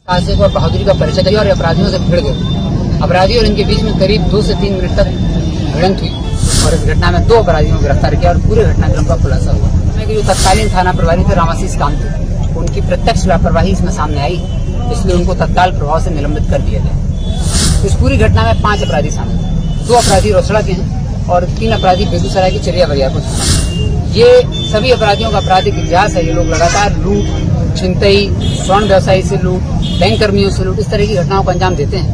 साहसिक और बहादुरी का परिचय दिया और अपराधियों से भिड़ गए। अपराधी और इनके बीच में करीब 2 से 3 मिनट तक भिड़ंत हुई और इस घटना में 2 अपराधियों को गिरफ्तार किया और पूरे घटनाक्रम का खुलासा हुआ। जो तत्कालीन थाना प्रभारी थे रामाशीष कांति, उनकी प्रत्यक्ष लापरवाही इसमें सामने आई, इसलिए उनको तत्काल प्रभाव से निलंबित कर दिया गया। इस पूरी घटना में 5 अपराधी शामिल थे। 2 अपराधी रोसड़ा के हैं और 3 अपराधी बेगूसराय के चरिया बरियारपुर थाना। ये सभी अपराधियों का आपराधिक इतिहास है। ये लोग लगातार लूट, छिनतई, स्वर्ण व्यवसायी से लूट, बैंक कर्मियों से लूट, इस तरह की घटनाओं को अंजाम देते हैं।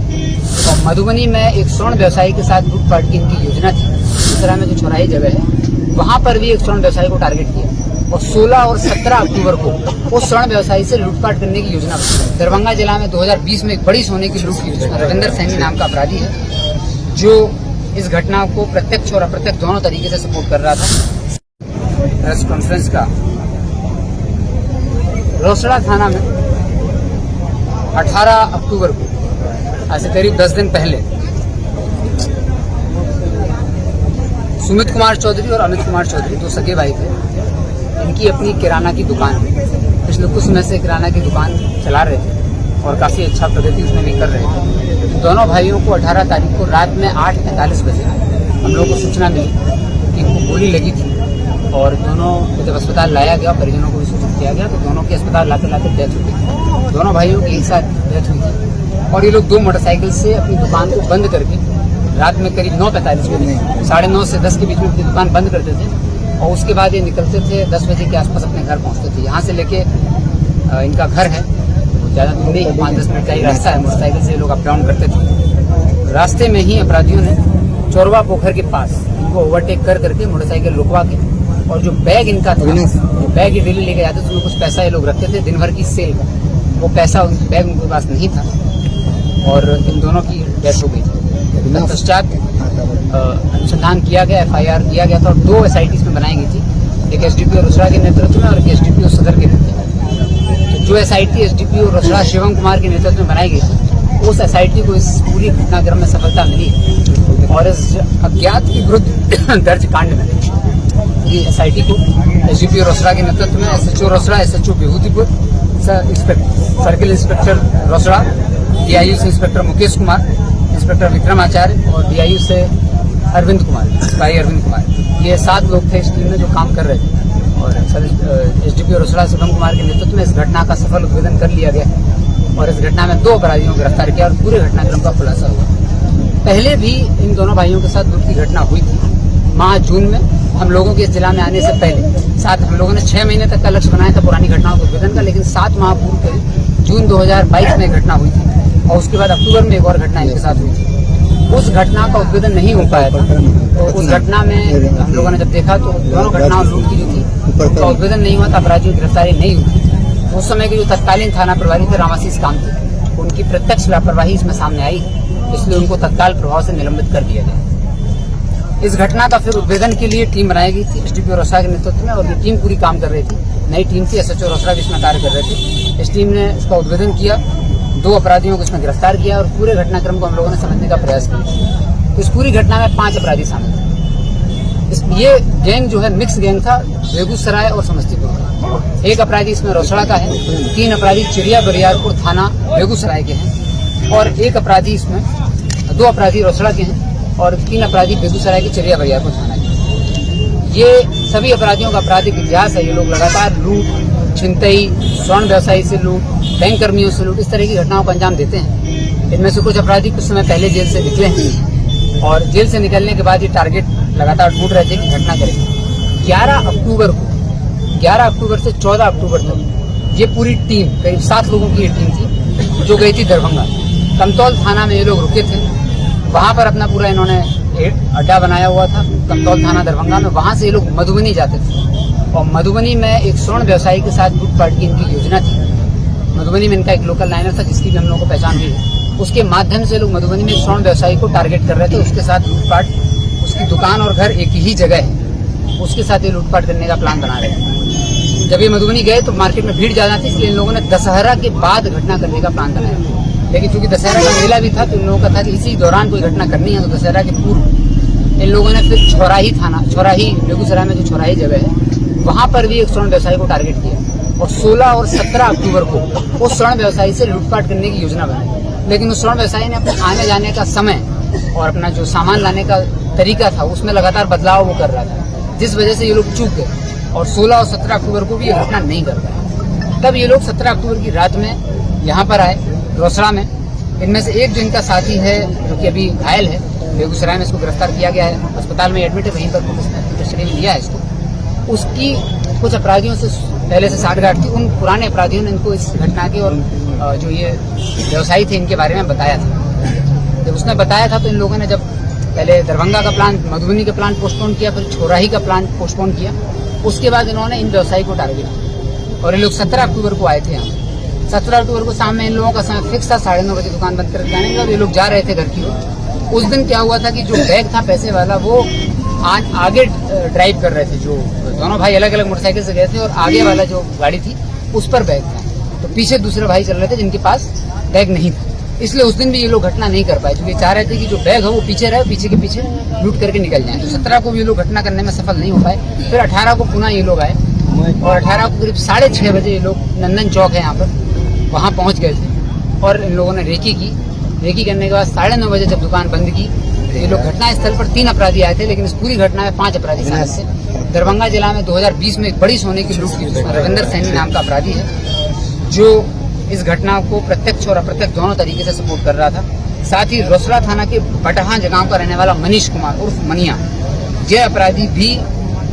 और मधुबनी में एक स्वर्ण व्यवसायी के साथ लूटपाट की इनकी योजना थी। बेगूसराय में जो चौराही जगह है वहां पर भी एक स्वर्ण व्यवसायी को टारगेट किया और 16 और 17 अक्टूबर को उस स्वर्ण व्यवसायी से लूटपाट करने की योजना बनी। दरभंगा जिला में 2020 में एक बड़ी सोने की लूट की योजना रविंदर सैनी नाम का अपराधी है जो इस घटना को प्रत्यक्ष और अप्रत्यक्ष दोनों तरीके से सपोर्ट कर रहा था। प्रेस कॉन्फ्रेंस का रोसड़ा थाना में 18 अक्टूबर को आज से करीब 10 दिन पहले सुमित कुमार चौधरी और अमित कुमार चौधरी 2 सगे भाई थे। इनकी अपनी किराना की दुकान है। पिछले कुछ समय से किराना की दुकान चला रहे थे और काफी अच्छा प्रगति उसमें भी कर रहे थे। दोनों भाइयों को 18 तारीख को रात में 8:45 बजे हम लोगों को सूचना मिली कि इनको गोली लगी थी और दोनों को जब अस्पताल लाया गया, परिजनों को भी सूचित किया गया तो दोनों की अस्पताल लाते डेथ हो गई। दोनों भाइयों की एक साथ डेथ हुई थी और ये लोग 2 मोटरसाइकिल से अपनी दुकान को बंद करके रात में करीब 9:45 बजे 9:30 से 10 के बीच में अपनी दुकान बंद करते थे और उसके बाद ये निकलते थे 10 बजे के आसपास अपने घर पहुंचते थे। यहाँ से लेके इनका घर है ज़्यादा दूर नहीं, 5-10 मिनट का ही रास्ता है। मोटरसाइकिल से ये लोग अप डाउन करते थे। रास्ते में ही अपराधियों ने चोरवा पोखर के पास इनको ओवरटेक करके मोटरसाइकिल रुकवा के और जो बैग इनका था, बैग ये डेली लेके जाते थे, उसमें कुछ पैसा ये लोग रखते थे दिन भर की सेल का, वो पैसा बैग उनके पास नहीं था और इन दोनों की डेथ हो गई थी। तत्पश्चात अनुसंधान किया गया, FIR किया गया था और 2 SITs में बनाई गई थी, एक SDPO रोसड़ा के नेतृत्व में और एक SDPO सदर के नेतृत्व में। तो जो SIT SDPO रोसड़ा शिवम कुमार के नेतृत्व में बनाई गई थी उस SIT को इस पूरी घटनाक्रम में सफलता मिली और इस अज्ञात के विरुद्ध दर्ज कांड में SIT को SDPO रोसड़ा के नेतृत्व में SHO Rosera, SHO Vibhutipur, circle inspector Rosera, DIU से इंस्पेक्टर मुकेश कुमार, इंस्पेक्टर विक्रम आचार्य और DIU से अरविंद कुमार, भाई अरविंद कुमार, ये 7 लोग थे इस टीम में जो काम कर रहे थे और SDPO रोसड़ा शिवम कुमार के नेतृत्व में इस घटना का सफल उद्भेदन कर लिया गया और इस घटना में 2 अपराधियों को गिरफ्तार किया और पूरे घटनाक्रम का खुलासा हुआ। पहले भी इन दोनों भाइयों के साथ लूट की घटना हुई थी। माह जून में हम लोगों के इस जिला में आने से पहले हम लोगों ने 6 महीने तक का लक्ष्य बनाया था पुरानी घटनाओं को उद्भेदन का, लेकिन 7 माह पूर्व करीब जून 2022 में घटना हुई थी और उसके बाद अक्टूबर में एक और घटना इनके साथ हुई थी। उस घटना का उद्भेदन नहीं हो पाया था। तो उस घटना में हम लोगों ने जब देखा तो दोनों घटनाओं लूट की जो थी उसका उद्भेदन नहीं हुआ था, अपराधियों की गिरफ्तारी नहीं हुई। उस समय के जो तत्कालीन थाना प्रभारी थे रामाशीष कांति, उनकी प्रत्यक्ष लापरवाही इसमें सामने आई, इसलिए उनको तत्काल प्रभाव से निलंबित कर दिया गया। इस घटना का फिर उद्भेदन के लिए टीम बनाई गई थी SDPO रोसड़ा के नेतृत्व में और ये टीम पूरी काम कर रही थी। नई टीम थी, SHO रोसड़ा भी इसमें कार्य कर रहे थे। इस टीम ने इसका उद्भेदन किया, 2 अपराधियों को इसमें गिरफ्तार किया और पूरे घटनाक्रम को हम लोगों ने समझने का प्रयास किया। तो इस पूरी घटना में 5 अपराधी शामिल थे। ये गैंग जो है मिक्स गैंग था, बेगूसराय और समस्तीपुर का। 1 अपराधी इसमें रोसड़ा का है, 3 अपराधी चिड़िया बरियारपुर थाना बेगूसराय के हैं और 1 अपराधी इसमें 2 अपराधी रोसड़ा के हैं और 3 अपराधी बेगूसराय के चरिया बरियारपुर थाना के। ये सभी अपराधियों का आपराधिक इतिहास है। ये लोग लगातार लूट, छिनतई, स्वर्ण व्यवसायी से लूट, बैंक कर्मियों से लूट, इस तरह की घटनाओं को अंजाम देते हैं। इनमें से कुछ अपराधी कुछ समय पहले जेल से निकले हैं और जेल से निकलने के बाद ये टारगेट लगातार ढूंढ रहे थे कि घटना करेंगे। 11 अक्टूबर से 14 अक्टूबर तक ये पूरी टीम, करीब 7 लोगों की ये टीम थी जो गई थी दरभंगा। कमतौल थाना में ये लोग रुके थे, वहां पर अपना पूरा इन्होंने अड्डा बनाया हुआ था कमतौल थाना दरभंगा में। वहां से ये लोग मधुबनी जाते थे और मधुबनी में एक स्वर्ण व्यवसायी के साथ लूटपाट की इनकी योजना थी। मधुबनी में इनका एक लोकल लाइनर था जिसकी भी हम लोगों को पहचान हुई है। उसके माध्यम से लोग मधुबनी में एक स्वर्ण व्यवसायी को टारगेट कर रहे थे, उसके साथ लूटपाट, उसकी दुकान और घर एक ही जगह है, उसके साथ ये लूटपाट करने का प्लान बना रहे थे। जब ये मधुबनी गए तो मार्केट में भीड़ ज्यादा थी, इसलिए इन लोगों ने दशहरा के बाद घटना करने का प्लान बनाया। लेकिन चूंकि दशहरा का मेला भी था तो इन लोगों का था कि इसी दौरान कोई घटना करनी है, तो दशहरा के पूर्व इन लोगों ने फिर चौराही बेगूसराय में जो चौराही जगह है वहां पर भी एक स्वर्ण व्यवसायी को टारगेट किया और 16 और 17 अक्टूबर को उस स्वर्ण व्यवसायी से लूटपाट करने की योजना बनाई। लेकिन उस स्वर्ण व्यवसायी ने अपने आने जाने का समय और अपना जो सामान लाने का तरीका था उसमें लगातार बदलाव वो कर रहा था, जिस वजह से ये लोग चूक गए और 16 और 17 अक्टूबर को भी ये घटना नहीं कर पाए। तब ये लोग 17 अक्टूबर की रात में यहाँ पर आए रोसड़ा में। इनमें से एक जो इनका साथी है जो कि अभी घायल है, बेगूसराय में इसको गिरफ्तार किया गया है, अस्पताल में एडमिट है, वहीं पर पुलिस ने कस्टडी में लिया है इसको। उसकी कुछ अपराधियों से पहले से साठगांठ थी। उन पुराने अपराधियों ने इनको इस घटना के और जो ये व्यवसायी थे इनके बारे में बताया था। जब उसने बताया था तो इन लोगों ने जब पहले दरभंगा का प्लान, मधुबनी का प्लान पोस्टपोन किया, फिर छोराही का प्लान पोस्टपोन किया। उसके बाद इन्होंने इन व्यवसायी को टारगेट किया और ये लोग 17 अक्टूबर को आए थे यहाँ। 17 अक्टूबर को शाम में इन लोगों का समय फिक्स था 9:30 बजे दुकान बंद कर जाने का और ये लोग जा रहे थे घर की ओर। उस दिन क्या हुआ था कि जो बैग था पैसे वाला वो आगे ड्राइव कर रहे थे। जो दोनों भाई अलग अलग मोटरसाइकिल से गए थे और आगे वाला जो गाड़ी थी उस पर बैग था, तो पीछे दूसरे भाई चल रहे थे जिनके पास बैग नहीं था। इसलिए उस दिन भी ये लोग घटना नहीं कर पाए, क्योंकि चाह रहे थे कि जो बैग है वो पीछे रहे, पीछे के पीछे लूट करके निकल जाए। तो 17 को भी ये लोग घटना करने में सफल नहीं हो पाए। फिर 18 को पुनः ये लोग आए और 18 को करीब 6:30 बजे ये लोग नंदन चौक है यहाँ पर, वहाँ पहुँच गए थे और इन लोगों ने रेकी की। रेकी करने के बाद 9:30 बजे जब दुकान बंद की तो ये लोग घटना स्थल पर 3 अपराधी आए थे, लेकिन इस पूरी घटना में 5 अपराधी शामिल थे। दरभंगा जिला में 2020 में एक बड़ी सोने की लूट की, जिसमें रविंदर सैनी नाम का अपराधी है जो इस घटना को प्रत्यक्ष और अप्रत्यक्ष दोनों तरीके से सपोर्ट कर रहा था। साथ ही रोसड़ा थाना के बटहा जगह का रहने वाला मनीष कुमार उर्फ मनिया, यह अपराधी भी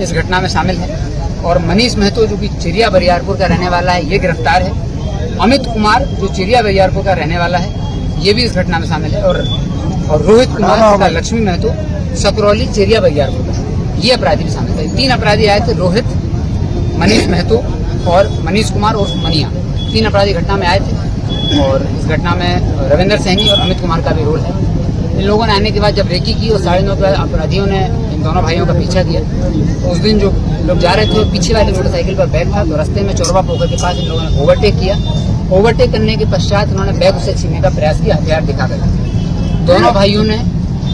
इस घटना में शामिल है। और मनीष महतो जो कि चिरिया बरियारपुर का रहने वाला है, ये गिरफ्तार है। अमित कुमार जो चिरिया बरियारपुर का रहने वाला है, ये भी इस घटना में शामिल है। और रोहित कुमार तथा लक्ष्मी महतो सकरौली चिरिया बरियारपुर का, ये अपराधी भी शामिल है। 3 अपराधी आए थे, रोहित, मनीष महतो और मनीष कुमार उर्फ मनिया। 3 अपराधी घटना में आए थे और इस घटना में रविंदर सैनी और अमित कुमार का भी रोल है। इन लोगों ने आने के बाद जब रेकी की और 9:30 बजे अपराधियों ने इन दोनों भाइयों का पीछा किया, तो उस दिन जो लोग जा रहे थे पीछे वाली मोटरसाइकिल पर बैग था, तो रास्ते में चोरबा पोखर के पास इन लोगों ने ओवरटेक किया। ओवरटेक करने के पश्चात उन्होंने बैग उसे छीनने का प्रयास किया, हथियार दिखाकर। दोनों भाइयों ने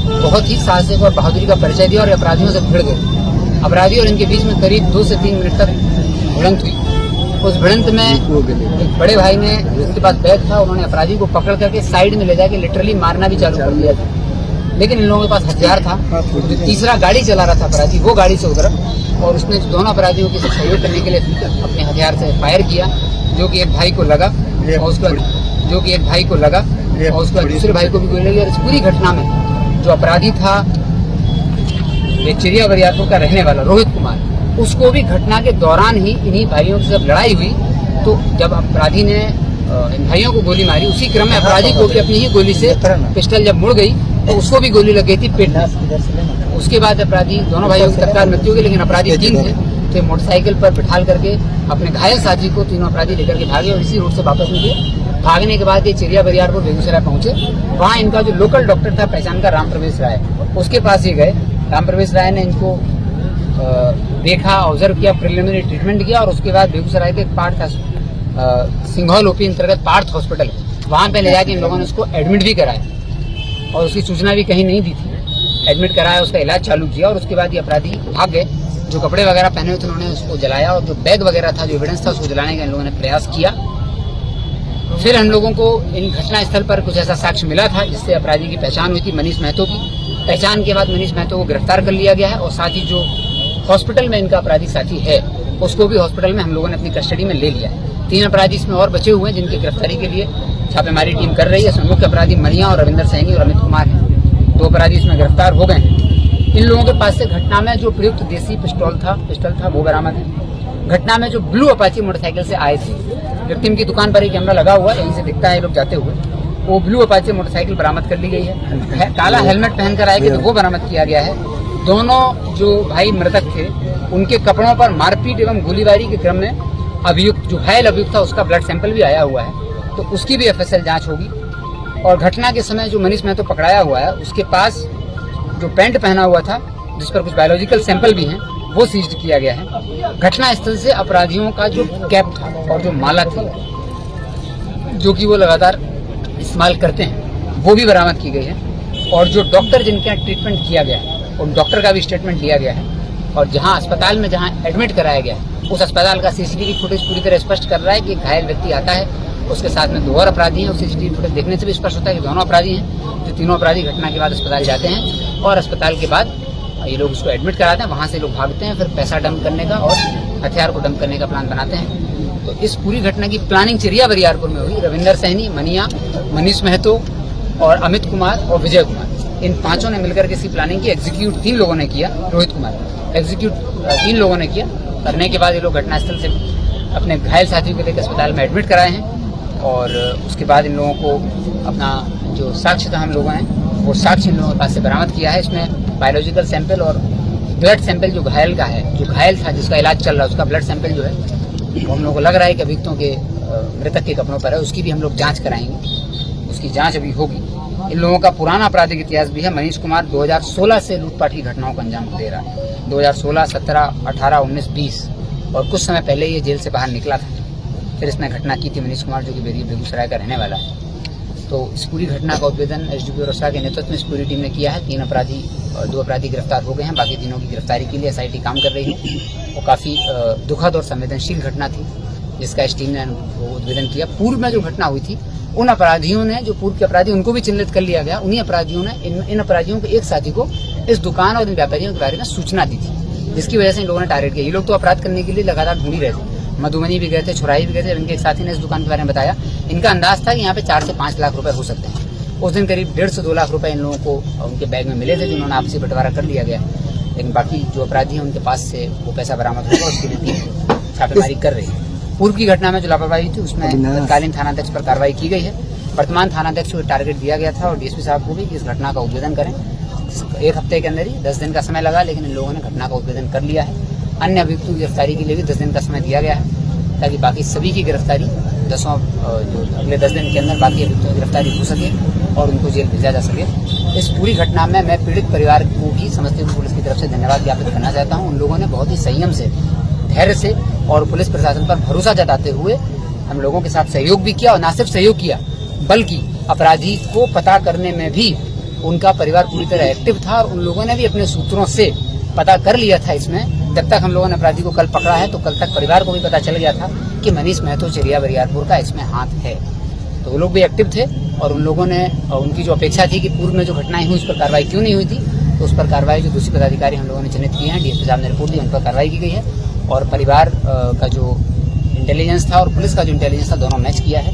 बहुत ही साहसिक और बहादुरी का परिचय दिया और अपराधियों से भिड़ गए। अपराधी और इनके बीच में करीब 2 से 3 मिनट तक भिड़ंत हुई। उस भिड़ंत में एक बड़े भाई ने, जिसके पास बैग था, उन्होंने अपराधी को पकड़ करके साइड में ले जाके लिटरली मारना भी चालू कर दिया था। लेकिन इन लोगों के पास हथियार था। जो तीसरा गाड़ी चला रहा था अपराधी, वो गाड़ी से उतरा और उसने दोनों अपराधियों के साथ सहयोग करने के लिए अपने हथियार से फायर किया, जो कि एक भाई को लगा और उसके बाद दूसरे भाई को भी गोली लगी। और इस पूरी घटना में जो अपराधी था, ये चिरिया बरियारपुर का रहने वाला रोहित कुमार, उसको भी घटना के दौरान ही इन्हीं भाइयों से जब लड़ाई हुई, तो जब अपराधी ने इन भाइयों को गोली मारी, उसी क्रम में अपराधी को भी अपनी ही गोली से पिस्टल जब मुड़ गई तो उसको भी गोली लग गई थी पेट में। उसके बाद अपराधी, दोनों भाइयों की तत्काल मृत्यु हो गई, लेकिन अपराधी 3 थे, तो मोटरसाइकिल पर बिठाल करके अपने घायल साथी को तीनों अपराधी लेकर के भागे और इसी रोड से वापस निकले। भागने के बाद ये चिरिया बरियारपुर बेगूसराय पहुंचे। वहाँ इनका जो लोकल डॉक्टर था पहचान का, राम प्रवेश राय, उसके पास ही गए। राम प्रवेश राय ने इनको देखा, ऑब्जर्व किया, प्रिलिमिनरी ट्रीटमेंट किया और उसके बाद बेगूसराय के पार्थ सिंघौल ओपी अंतर्गत पार्थ हॉस्पिटल, वहाँ पे ले जाके इन लोगों ने उसको एडमिट भी कराया और उसकी सूचना भी कहीं नहीं दी थी। एडमिट कराया, उसका इलाज चालू किया और उसके बाद ये अपराधी भाग गए। जो कपड़े वगैरह पहने हुए थे उन्होंने उसको जलाया और जो बैग वगैरह था, जो एविडेंस था, उसको जलाने का इन लोगों ने प्रयास किया। फिर हम लोगों को इन घटना स्थल पर कुछ ऐसा साक्ष्य मिला था जिससे अपराधी की पहचान हुई थी, मनीष महतो की। पहचान के बाद मनीष महतो को गिरफ्तार कर लिया गया है और साथ ही जो हॉस्पिटल में इनका अपराधी साथी है उसको भी हॉस्पिटल में हम लोगों ने अपनी कस्टडी में ले लिया है। 3 अपराधी इसमें और बचे हुए हैं जिनकी गिरफ्तारी के लिए छापेमारी टीम कर रही है। इसमें मुख्य अपराधी मनिया और रविंदर सैनी और अमित कुमार हैं। 2 अपराधी इसमें गिरफ्तार हो गए हैं। इन लोगों के पास से घटना में जो प्रयुक्त देसी पिस्टल था वो बरामद है। घटना में जो ब्लू अपाची मोटरसाइकिल से आए थे, विक्टिम की दुकान पर एक कैमरा लगा हुआ, यहीं से दिखता है लोग जाते हुए, वो ब्लू अपाची मोटरसाइकिल बरामद कर ली गई है। काला हेलमेट पहनकर आए तो वो बरामद किया गया है। दोनों जो भाई मृतक थे उनके कपड़ों पर मारपीट एवं गोलीबारी के क्रम में अभियुक्त, जो घायल अभियुक्त था, उसका ब्लड सैंपल भी आया हुआ है, तो उसकी भी FSL जांच होगी। और घटना के समय जो मनीष महतो पकड़ाया हुआ है, उसके पास जो पैंट पहना हुआ था जिस पर कुछ बायोलॉजिकल सैंपल भी हैं, वो सीज किया गया है। घटना स्थल से अपराधियों का जो कैप था और जो माला थी, जो कि वो लगातार इस्तेमाल करते हैं, वो भी बरामद की गई है। और जो डॉक्टर जिनके यहाँ ट्रीटमेंट किया गया है, उन डॉक्टर का भी स्टेटमेंट लिया गया है। और जहाँ अस्पताल में जहाँ एडमिट कराया गया है, उस अस्पताल का सीसीटीवी फुटेज पूरी तरह स्पष्ट कर रहा है कि घायल व्यक्ति आता है, उसके साथ में 2 और अपराधी हैं। और सीसीटीवी फुटेज देखने से भी स्पष्ट होता है कि दोनों अपराधी हैं। जो तीनों अपराधी घटना के बाद अस्पताल जाते हैं और अस्पताल के बाद ये लोग उसको एडमिट कराते हैं। वहाँ से लोग भागते हैं, फिर पैसा डंप करने का और हथियार को डंप करने का प्लान बनाते हैं। तो इस पूरी घटना की प्लानिंग चिरिया बरियारपुर में हुई। रविंदर सहनी, मनिया, मनीष महतो और अमित कुमार और विजय कुमार, इन 5 ने मिलकर के इसकी प्लानिंग की। एग्जीक्यूट 3 लोगों ने किया, रोहित कुमार एग्जीक्यूट 3 लोगों ने किया। करने के बाद ये लोग घटनास्थल से अपने घायल साथियों को लेकर अस्पताल में एडमिट कराए हैं। और उसके बाद इन लोगों को अपना जो साक्ष्य था हम लोगों ने, वो साक्ष्य इन लोगों के पास से बरामद किया है। इसमें बायोलॉजिकल सैंपल और ब्लड सैंपल जो घायल का है, जो घायल था जिसका इलाज चल रहा है, उसका ब्लड सैंपल जो है वो हम लोगों को लग रहा है कि अभियुक्तों के मृतक के कपड़ों पर है। उसकी भी हम लोग जाँच कराएंगे, उसकी जाँच अभी होगी। इन लोगों का पुराना आपराधिक इतिहास भी है। मनीष कुमार 2016 से लूटपाट की घटनाओं को अंजाम दे रहा है। 2016, 17, 18, 19, 20 और कुछ समय पहले ये जेल से बाहर निकला था। फिर इसने घटना की थी मनीष कुमार, जो कि बेगूसराय का रहने वाला है। तो इस पूरी घटना का उद्भेदन एसडीपीओ रोसड़ा के नेतृत्व में इस पूरी टीम ने किया है। 2 अपराधी गिरफ्तार हो गए हैं। बाकी तीनों की गिरफ्तारी के लिए एसआईटी काम कर रही है। वो काफ़ी दुखद और संवेदनशील घटना थी जिसका इस टीम ने उद्भेदन किया। पूर्व में जो घटना हुई थी, उन अपराधियों ने, जो पूर्व के अपराधी, उनको भी चिन्हित कर लिया गया। उन्हीं अपराधियों ने इन अपराधियों के एक साथी को इस दुकान और इन व्यापारियों के बारे में सूचना दी थी, जिसकी वजह से इन लोगों ने टारगेट किया। ये लोग तो अपराध करने के लिए लगातार ढूंढ ही रहे थे। मधुबनी भी गए थे, छुराई भी गए थे। इनके एक साथी ने इस दुकान के बारे में बताया। इनका अंदाज था कि यहाँ पे 4 से 5 लाख रुपए हो सकते हैं। उस दिन करीब 1.5 से 2 लाख रुपए इन लोगों को उनके बैग में मिले थे, जिन्होंने आपसी बंटवारा कर लिया गया। लेकिन बाकी जो अपराधी हैं उनके पास से वो पैसा बरामद होगा, उसके लिए टीम छापेमारी कर रही है। पूर्व की घटना में जो लापरवाही थी उसमें तत्कालीन थानाध्यक्ष पर कार्रवाई की गई है। वर्तमान थानाध्यक्ष को टारगेट दिया गया था और डीएसपी साहब को भी कि इस घटना का उद्भेदन करें। 1 हफ्ते के अंदर ही 10 दिन का समय लगा, लेकिन इन लोगों ने घटना का उद्भेदन कर लिया है। अन्य अभियुक्तों की गिरफ्तारी के लिए भी 10 दिन का समय दिया गया है, ताकि बाकी सभी की गिरफ्तारी जो अगले 10 दिन के अंदर बाकी अभियुक्तों की गिरफ्तारी हो सके और उनको जेल भेजा जा सके। इस पूरी घटना में मैं पीड़ित परिवार को भी समस्तीपुर पुलिस की तरफ से धन्यवाद ज्ञापित करना चाहता हूँ। उन लोगों ने बहुत ही संयम से, धैर्य से और पुलिस प्रशासन पर भरोसा जताते हुए हम लोगों के साथ सहयोग भी किया। और न सिर्फ सहयोग किया, बल्कि अपराधी को पता करने में भी उनका परिवार पूरी तरह एक्टिव था। और उन लोगों ने भी अपने सूत्रों से पता कर लिया था। इसमें जब तक हम लोगों ने अपराधी को कल पकड़ा है, तो कल तक परिवार को भी पता चल गया था कि मनीष महतो चिरिया बरियारपुर का इसमें हाथ है। तो वो लोग भी एक्टिव थे और उन लोगों ने, उनकी जो अपेक्षा थी कि पूर्व में जो घटनाएं हुई उस पर कार्रवाई क्यों नहीं हुई थी, तो उस पर कार्रवाई जो दोषी पदाधिकारी हम लोगों ने चिन्हित किए हैं, डीएसपी साहब ने रिपोर्ट दी, उन पर कार्रवाई की गई है। और परिवार का जो इंटेलिजेंस था और पुलिस का जो इंटेलिजेंस था, दोनों मैच किया है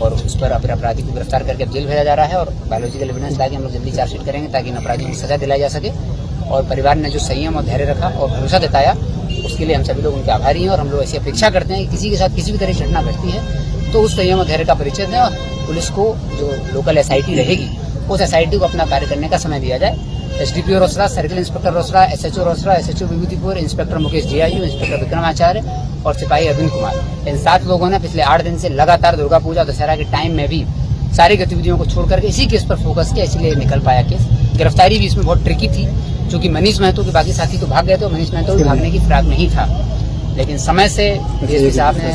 और उस पर अपराधी को गिरफ्तार करके अब जेल भेजा जा रहा है। और बायोलॉजिकल एविडेंस लाके हम लोग जल्दी चार्जशीट करेंगे, ताकि इन अपराधियों को सजा दिलाई जा सके। और परिवार ने जो संयम और धैर्य रखा और भरोसा जताया, उसके लिए हम सभी लोग उनके आभारी हैं। और हम लोग ऐसी अपेक्षा करते हैं कि किसी के साथ किसी भी तरह की घटना घटती है तो उस संयम और धैर्य का परिचय दें और पुलिस को जो लोकल एसआईटी रहेगी, उस एसआईटी को अपना कार्य करने का समय दिया जाए। SDPO Rosera, circle inspector Rosera, SHO Rosera, SHO Vibhutipur, inspector Mukesh JIU, inspector Vikramacharya और सिपाही अरविंद कुमार, इन 7 लोगों ने पिछले 8 दिन से लगातार दुर्गा पूजा, दशहरा के टाइम में भी सारी गतिविधियों को छोड़ करके इसी केस पर फोकस किया, इसलिए निकल पाया केस। गिरफ्तारी भी इसमें बहुत ट्रिकी थी, क्योंकि मनीष महतो के बाकी साथी तो भाग गए थे, मनीष महतो भी भागने की फिराक नहीं था। लेकिन समय से डीएसपी साहब ने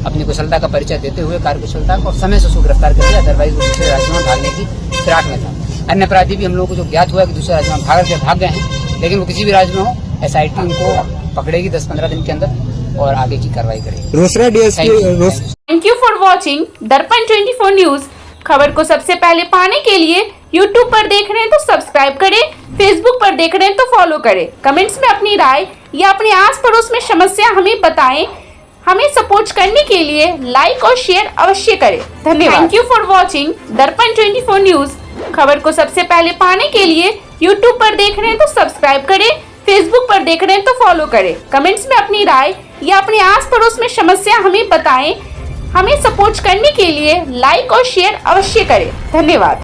अपनी कुशलता का परिचय देते हुए, कार्यकुशलता और समय से उसको गिरफ्तार कर लिया। अदरवाइज वो दूसरे राज्यों में भागने की फिराक में था। अन्य अपराधी भी हम लोगों को जो ज्ञात हुआ कि दूसरे राज्यों में भाग गए हैं, लेकिन वो किसी भी राज्य में हो, एसआईटी उनको पकड़ेगी 10-15 दिन के अंदर और आगे की कार्रवाई करेगी। थैंक यू फॉर वॉचिंग दर्पण 24 न्यूज। खबर को सबसे पहले पाने के लिए यूट्यूब पर देख रहे हैं तो सब्सक्राइब करें, फेसबुक पर देख रहे हैं तो फॉलो करें। कमेंट्स में अपनी राय या अपने आस पड़ोस में समस्या हमें बताएं। हमें सपोर्ट करने के लिए लाइक और शेयर अवश्य करें। धन्यवाद। थैंक यू फॉर वॉचिंग दर्पण 24 न्यूज। खबर को सबसे पहले पाने के लिए यूट्यूब पर देख रहे हैं तो सब्सक्राइब करें, फेसबुक पर देख रहे हैं तो फॉलो करें। कमेंट्स में अपनी राय या अपने आस पड़ोस में समस्या हमें बताएं। हमें सपोर्ट करने के लिए लाइक और शेयर अवश्य करें। धन्यवाद।